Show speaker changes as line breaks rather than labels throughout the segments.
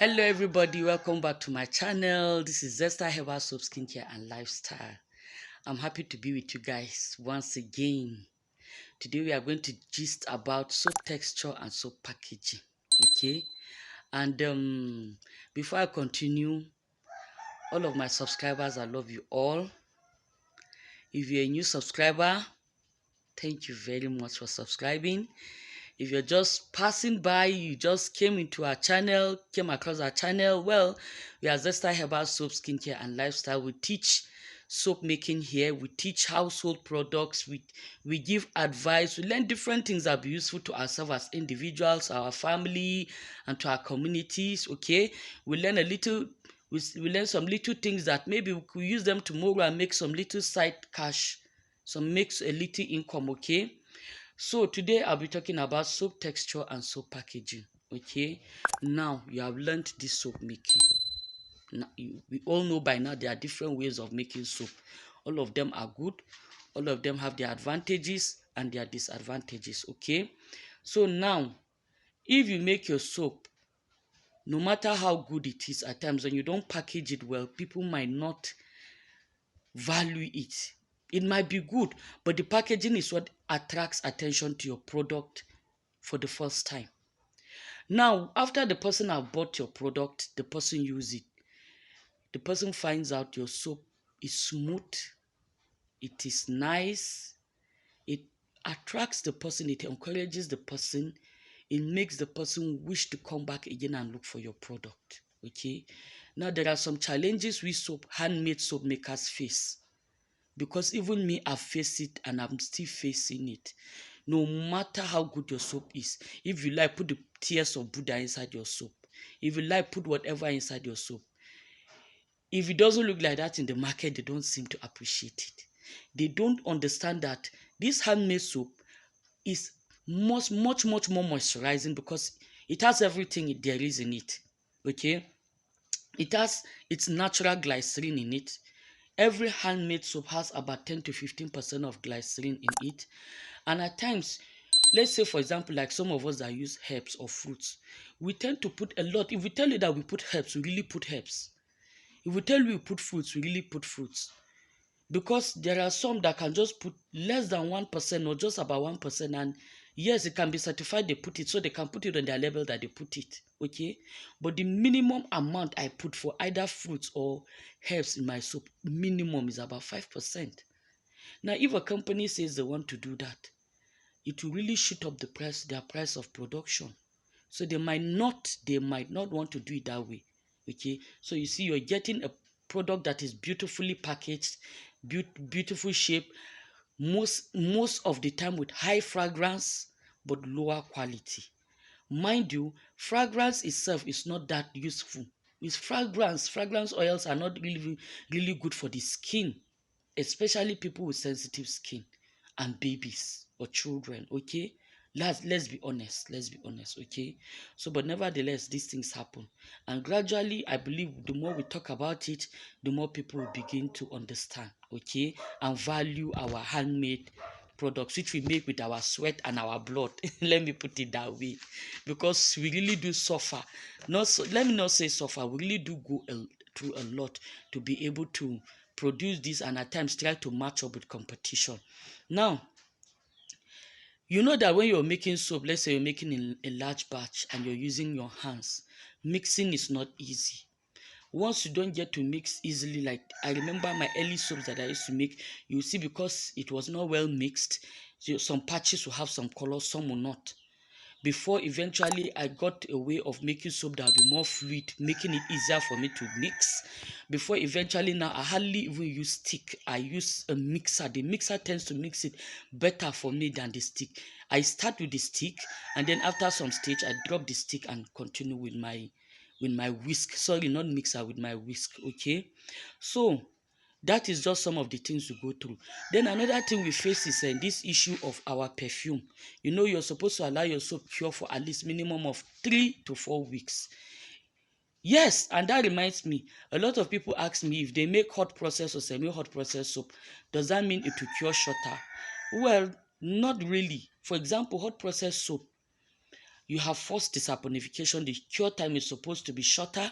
Hello everybody, welcome back to my channel. This is Zesta Herbal Soap Skincare and Lifestyle. I'm happy to be with you guys once again. Today we are going to gist about soap texture and soap packaging. Okay? And before I continue, all of my subscribers, I love you all. If you're a new subscriber, thank you very much for subscribing. If you're just passing by, you just came into our channel, came across our channel, well, we are Zesta Herbal Soap Skincare and Lifestyle. We teach soap making here. We teach household products. We give advice. We learn different things that be useful to ourselves as individuals, our family, and to our communities. Okay, we learn a little. We learn some little things that maybe we could use them tomorrow and make some little side cash, some makes a little income. Okay. So today I'll be talking about soap texture and soap packaging. Okay, now you have learned this soap making. Now, we all know by now there are different ways of making soap. All of them are good. All of them have their advantages and their disadvantages. Okay, so now if you make your soap, no matter how good it is, at times when you don't package it well, people might not value it. It might be good, but the packaging is what attracts attention to your product for the first time. Now, after the person have bought your product, the person use it, the person finds out your soap is smooth, it is nice, it attracts the person, it encourages the person, it makes the person wish to come back again and look for your product. Okay. Now there are some challenges we handmade soap makers face. Because even me, I've faced it and I'm still facing it. No matter how good your soap is, if you like, put the tears of Buddha inside your soap. If you like, put whatever inside your soap. If it doesn't look like that in the market, they don't seem to appreciate it. They don't understand that this handmade soap is much more moisturizing because it has everything there is in it. Okay? It has its natural glycerin in it. Every handmade soap has about 10 to 15% of glycerin in it. And at times, let's say for example, like some of us that use herbs or fruits, we tend to put a lot. If we tell you that we put herbs, we really put herbs. If we tell you we put fruits, we really put fruits. Because there are some that can just put less than 1% or just about 1%, and yes, it can be certified they put it, so they can put it on their label that they put it. Okay, but the minimum amount I put for either fruits or herbs in my soap, minimum is about 5%. Now if a company says they want to do that, it will really shoot up their price of production. So they might not want to do it that way. Okay, so you see, you're getting a product that is beautifully packaged, beautiful shape, most of the time with high fragrance but lower quality. Mind you, fragrance itself is not that useful. With fragrance oils are not really good for the skin, especially people with sensitive skin and babies or children. Okay, let's be honest, okay. So but nevertheless, these things happen, and gradually I believe the more we talk about it, the more people will begin to understand, okay, and value our handmade products which we make with our sweat and our blood. Let me put it that way, because we really do suffer. Not so, let me not say suffer, we really do go through a lot to be able to produce this, and at times try to match up with competition. Now, you know that when you're making soap, let's say you're making in a large batch and you're using your hands, mixing is not easy. Once you don't get to mix easily, like I remember my early soaps that I used to make, you see, because it was not well mixed, so some patches will have some color, some will not. Before eventually I got a way of making soap that will be more fluid, making it easier for me to mix. Before eventually now I hardly even use stick, I use a mixer. The mixer tends to mix it better for me than the stick. I start with the stick, and then after some stage I drop the stick and continue with my whisk. Sorry, not mixer, with my whisk. Okay, so that is just some of the things we go through. Then another thing we face is this issue of our perfume. You know, you're supposed to allow your soap cure for at least minimum of 3 to 4 weeks. Yes, and that reminds me, a lot of people ask me if they make hot process or semi-hot process soap, does that mean it will cure shorter? Well, not really. For example, hot process soap, you have forced desaponification. The cure time is supposed to be shorter,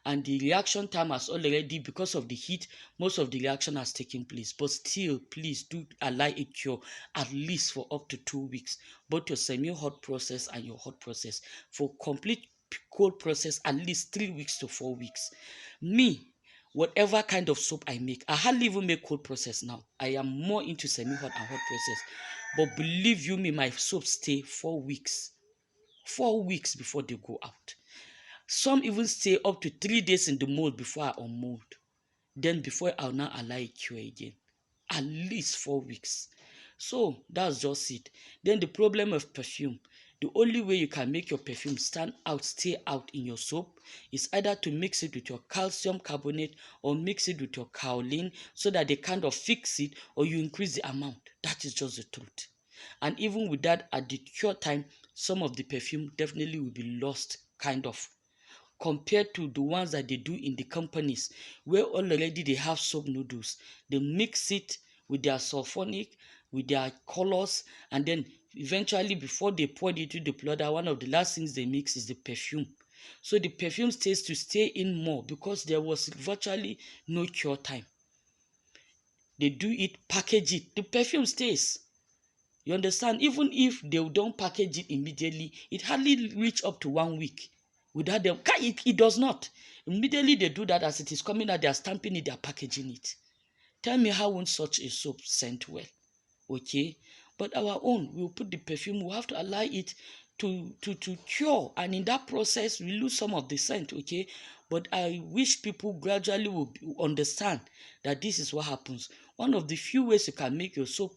and the reaction time has already, because of the heat, most of the reaction has taken place. But still, please do allow it cure at least for up to 2 weeks, both your semi-hot process and your hot process. For complete cold process, at least 3 weeks to 4 weeks. Me, whatever kind of soap I make, I hardly even make cold process now. I am more into semi-hot and hot process. But believe you me, my soap stay 4 weeks. 4 weeks before they go out. Some even stay up to 3 days in the mold before I unmold. Then before I'll now allow it cure again. At least 4 weeks. So that's just it. Then the problem of perfume. The only way you can make your perfume stand out, stay out in your soap is either to mix it with your calcium carbonate or mix it with your kaolin so that they kind of fix it, or you increase the amount. That is just the truth. And even with that, at the cure time, some of the perfume definitely will be lost, kind of, compared to the ones that they do in the companies where already they have soap noodles. They mix it with their sulfonic, with their colors, and then eventually before they pour it into the powder, one of the last things they mix is the perfume. So the perfume stays to stay in more because there was virtually no cure time. They do it, package it, the perfume stays. You understand? Even if they don't package it immediately, it hardly reach up to 1 week without them. It does not. Immediately they do that, as it is coming out, they are stamping it, they are packaging it. Tell me, how won't such a soap scent well? Okay? But our own, we'll put the perfume, we'll have to allow it to cure. And in that process, we lose some of the scent, okay? But I wish people gradually will understand that this is what happens. One of the few ways you can make your soap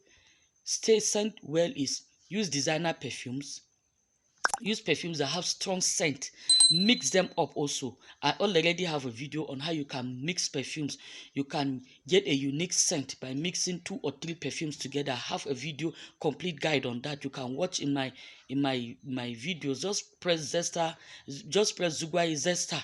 stay scent well is use designer perfumes. Use perfumes that have strong scent. Mix them up also. I already have a video on how you can mix perfumes. You can get a unique scent by mixing 2 or 3 perfumes together. I have a video complete guide on that. You can watch in my videos. Just press Zesta, just press Zugwai Zesta,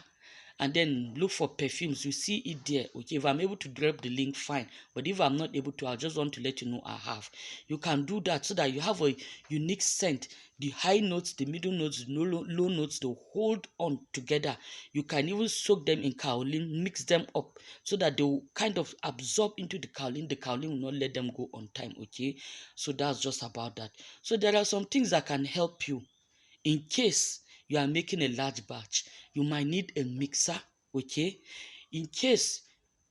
and then look for perfumes. You see it there. Okay, if I'm able to drop the link, fine. But if I'm not able to, I just want to let you know I have. You can do that so that you have a unique scent. The high notes, the middle notes, the low notes, they hold on together. You can even soak them in kaolin, mix them up so that they will kind of absorb into the kaolin. The kaolin will not let them go on time. Okay, so that's just about that. So there are some things that can help you in case you are making a large batch. You might need a mixer, okay? In case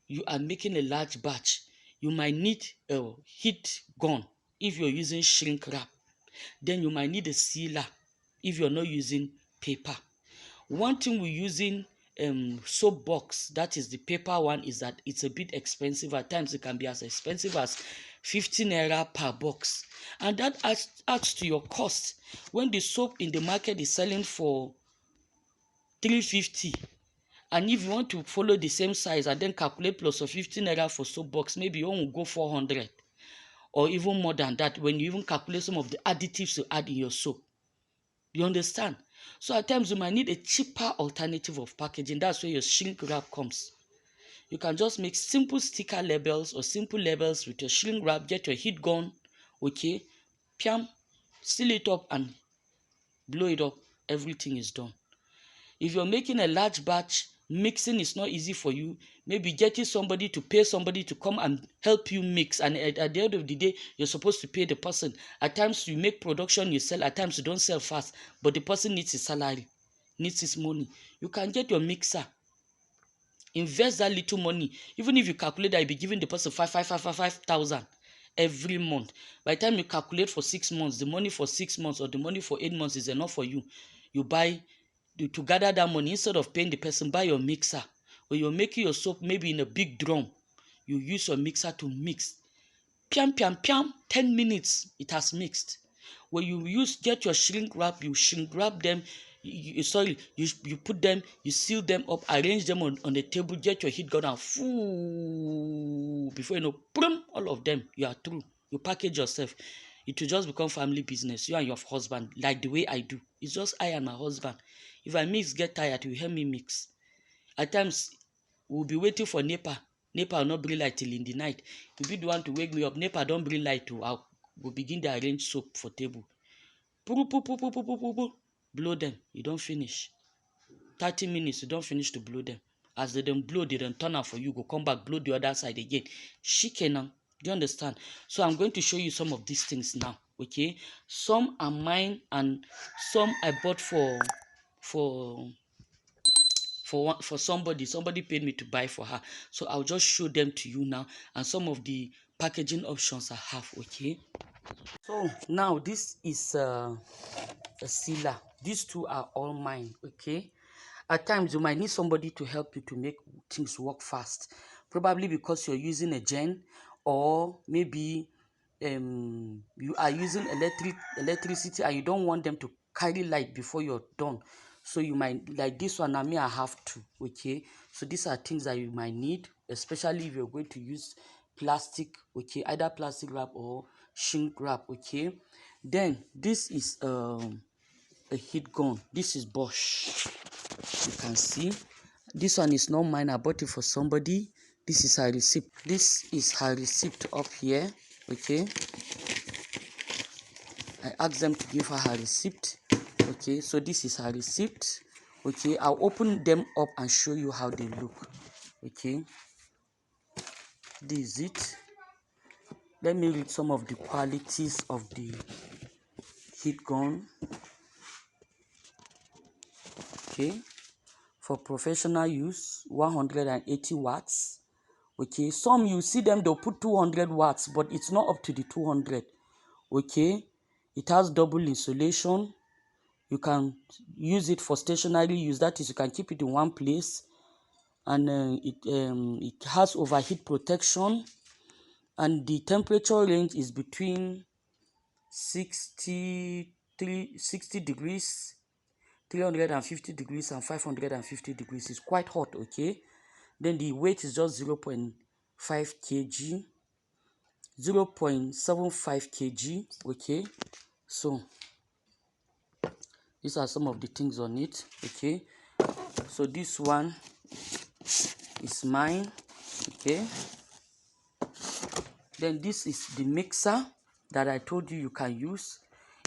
you are making a large batch, you might need a heat gun if you're using shrink wrap. Then you might need a sealer if you're not using paper. One thing we're using soap box, that is the paper one, is that it's a bit expensive. At times it can be as expensive as 15 naira per box, and that adds to your cost. When the soap in the market is selling for 350, and if you want to follow the same size and then calculate plus of 15 naira for soap box, maybe you won't go 400 or even more than that when you even calculate some of the additives you add in your soap. You understand? So at times you might need a cheaper alternative of packaging. That's where your shrink wrap comes. You can just make simple sticker labels or simple labels with your shrink wrap, get your heat gun, okay, piam, seal it up and blow it up. Everything is done. If you're making a large batch, mixing is not easy for you. Maybe getting somebody to pay somebody to come and help you mix, and at the end of the day, you're supposed to pay the person. At times you make production, you sell. At times you don't sell fast, but the person needs his salary, needs his money. You can get your mixer. Invest that little money. Even if you calculate that you'll be giving the person 5,000 every month. By the time you calculate for 6 months, the money for 6 months or the money for 8 months is enough for you. You buy, to gather that money, instead of paying the person, buy your mixer. When you're making your soap, maybe in a big drum, you use your mixer to mix. Piam, piam, piam, 10 minutes, it has mixed. When you get your shrink wrap, you shrink wrap them, you put them, you seal them up, arrange them on the table, get your heat gun and before you know, boom, all of them, you are through. You package yourself. It will just become family business, you and your husband, like the way I do. It's just I and my husband. If I mix, get tired, you help me mix. At times, we'll be waiting for NEPA. NEPA will not bring light till in the night. You'll be the one to wake me up. NEPA don't bring light to. We'll begin to arrange soap for table. Poo, poo, poo, poo, poo, poo, poo, poo. blow them, you don't finish. 30 minutes, you don't finish to blow them. As they don't blow, they don't turn out for you, go come back, blow the other side again. Shikenan. Do you understand? So I'm going to show you some of these things now. Okay, some are mine and some I bought for for somebody paid me to buy for her. So I'll just show them to you now and some of the packaging options I have. Okay, so now this is a sealer. These two are all mine. Okay, at times you might need somebody to help you to make things work fast, probably because you're using a gen, or maybe you are using electricity and you don't want them to carry light before you're done. So you might, like this one, I mean, I have two. Okay, so these are things that you might need, especially if you're going to use plastic. Okay, either plastic wrap or shrink wrap. Okay, then this is a heat gun. This is Bosch. You can see this one is not mine, I bought it for somebody. This is her receipt. This is her receipt up here. Okay, I asked them to give her receipt. Okay, so this is her receipt. Okay, I'll open them up and show you how they look. Okay, this is it. Let me read some of the qualities of the heat gun. Okay, for professional use, 180 watts. Okay, some you see them, they'll put 200 watts, but it's not up to the 200. Okay, it has double insulation. You can use it for stationary use, that is, you can keep it in one place, and it has overheat protection, and the temperature range is between 60 degrees, 350 degrees, and 550 degrees. It's quite hot. Okay, then the weight is just 0.5 kg, 0.75 kg. Okay, so these are some of the things on it. Okay, so this one is mine. Okay, then this is the mixer that I told you can use.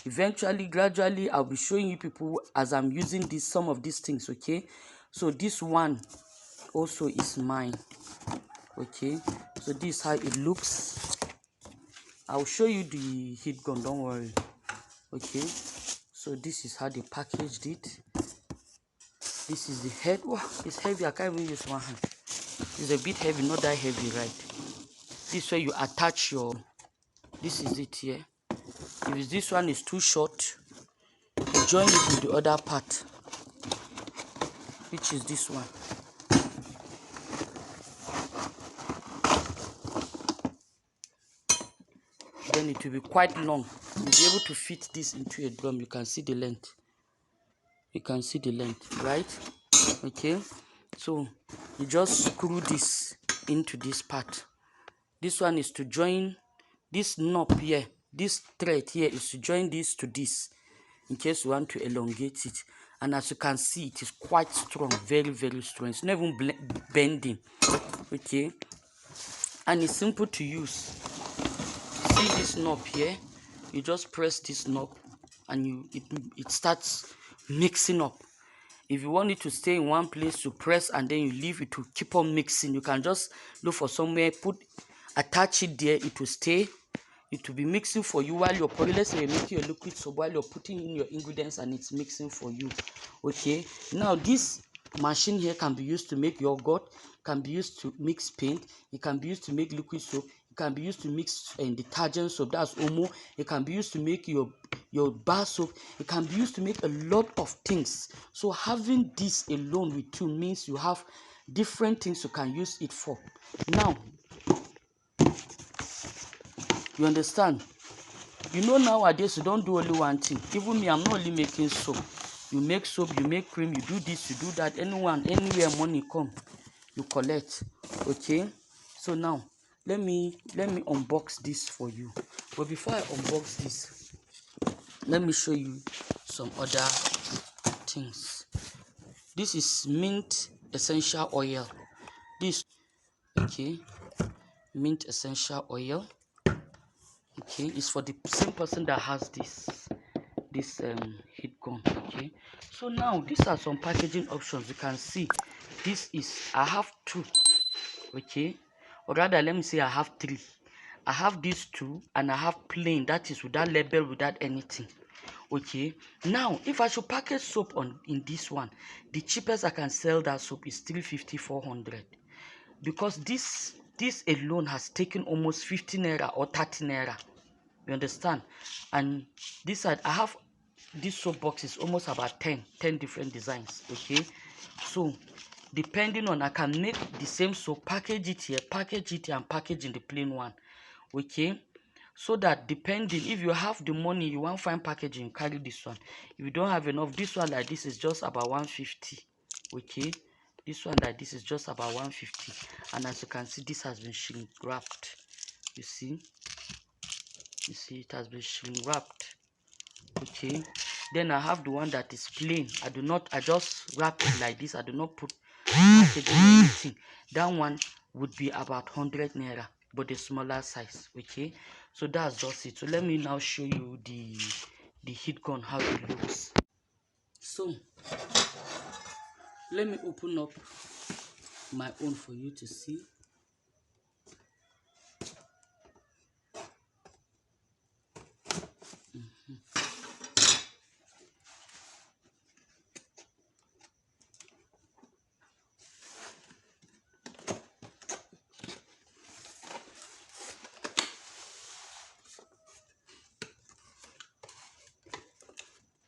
Eventually, gradually, I'll be showing you people as I'm using this, some of these things. Okay, so this one also is mine. Okay, so this is how it looks. I'll show you the heat gun, don't worry. Okay, so this is how they packaged it. This is the head. Wow, it's heavy. I can't even use one hand. It's a bit heavy, not that heavy, right? This way you attach your, this is it here. If this one is too short, you join it with the other part, which is this one. Then it will be quite long. You'll be able to fit this into a drum. You can see the length. You can see the length, right? Okay, so you just screw this into this part. This one is to join this knob here. This thread here is to join this to this, in case you want to elongate it. And as you can see, it is quite strong, very, very strong. It's not even bending. Okay, and it's simple to use. See this knob here? You just press this knob and it starts mixing up. If you want it to stay in one place, you press and then you leave it to keep on mixing. You can just look for somewhere, attach it there, it will stay. It will be mixing for you while you're pouring. Let's say you're making your liquid soap, while you're putting in your ingredients and it's mixing for you. Okay, now this machine here can be used to make yogurt, can be used to mix paint, it can be used to make liquid soap, it can be used to mix detergent soap, that's Omo, it can be used to make your bar soap, it can be used to make a lot of things. So having this alone with you means you have different things you can use it for. Now, you understand? You know, nowadays you don't do only one thing. Even me, I'm not only making soap. You make soap, you make cream, you do this, you do that. Anyone, anywhere money come, you collect. Okay, so now let me unbox this for you. But before I unbox this, let me show you some other things. This is mint essential oil. This, okay, mint essential oil. Okay, it's for the same person that has this heat gun. Okay, so now these are some packaging options. You can see this is, I have two, okay, or rather let me say I have three. I have these two and I have plain, that is without label, without anything. Okay, now if I should package soap on in this one, the cheapest I can sell that soap is 350, 400, because this alone has taken almost 50 naira or 30 naira. You understand? And this side I have this soap box is almost about 10 different designs. Okay, so depending on, I can make the same soap, package it here, and package in the plain one. Okay, so that depending, if you have the money, you want fine packaging, carry this one. If you don't have enough, this one like this is just about 150. Okay, this one like this is just about 150. And as you can see, this has been shrink wrapped. You see it has been shrink wrapped. Okay, then I have the one that is plain. I just wrap it like this. I do not put packaging or anything. That one would be about 100 naira, but the smaller size. Okay, so that's just it. So let me now show you the heat gun, how it looks. So let me open up my own for you to see.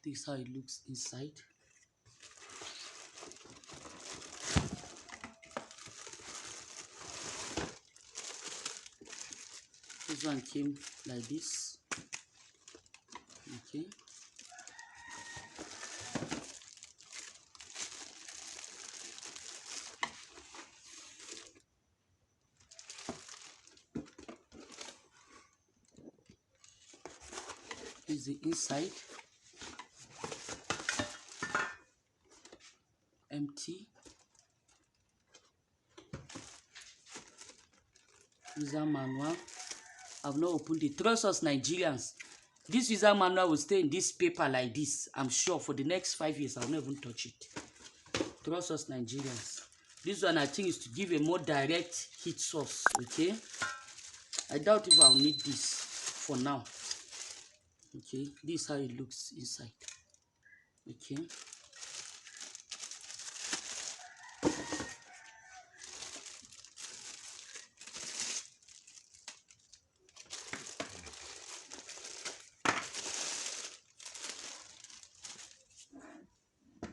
This is how it looks inside. This one came like this. Okay, this is the inside, empty. User manual. I've not opened it. Trust us, Nigerians. This user manual will stay in this paper like this. I'm sure for the next 5 years, I'll not even touch it. Trust us, Nigerians. This one I think is to give a more direct heat source. Okay, I doubt if I'll need this for now. Okay, this is how it looks inside. Okay,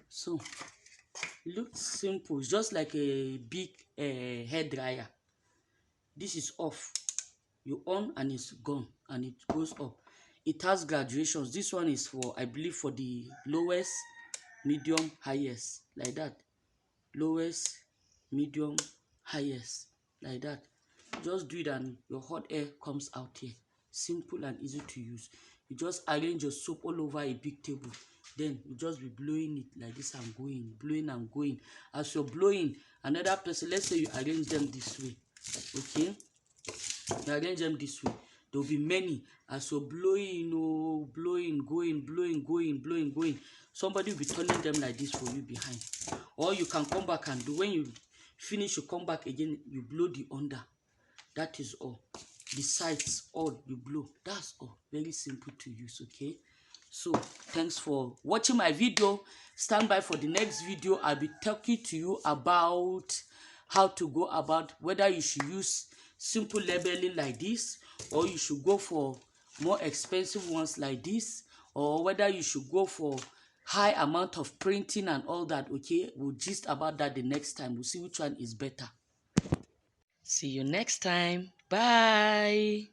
so it looks simple. It's just like a big hair dryer. This is off. You on and it's gone and it goes up. It has graduations. This one is for, I believe, for the lowest, medium, highest, like that. Lowest, medium, highest, like that. Just do it and your hot air comes out here. Simple and easy to use. You just arrange your soap all over a big table. Then you just be blowing it like this and going, blowing and going. As you're blowing, another person, let's say you arrange them this way. Okay, you arrange them this way. There will be many. As you're blowing, oh, blowing, going, blowing, going, blowing, going. Somebody will be turning them like this for you behind. Or you can come back and do, when you finish, you come back again, you blow the under. That is all. The sides, all you blow. That's all. Very simple to use. Okay, so thanks for watching my video. Stand by for the next video. I'll be talking to you about how to go about whether you should use simple labeling like this, or you should go for more expensive ones like this, or whether you should go for high amount of printing and all that. Okay, we'll gist about that the next time. We'll see which one is better. See you next time. Bye.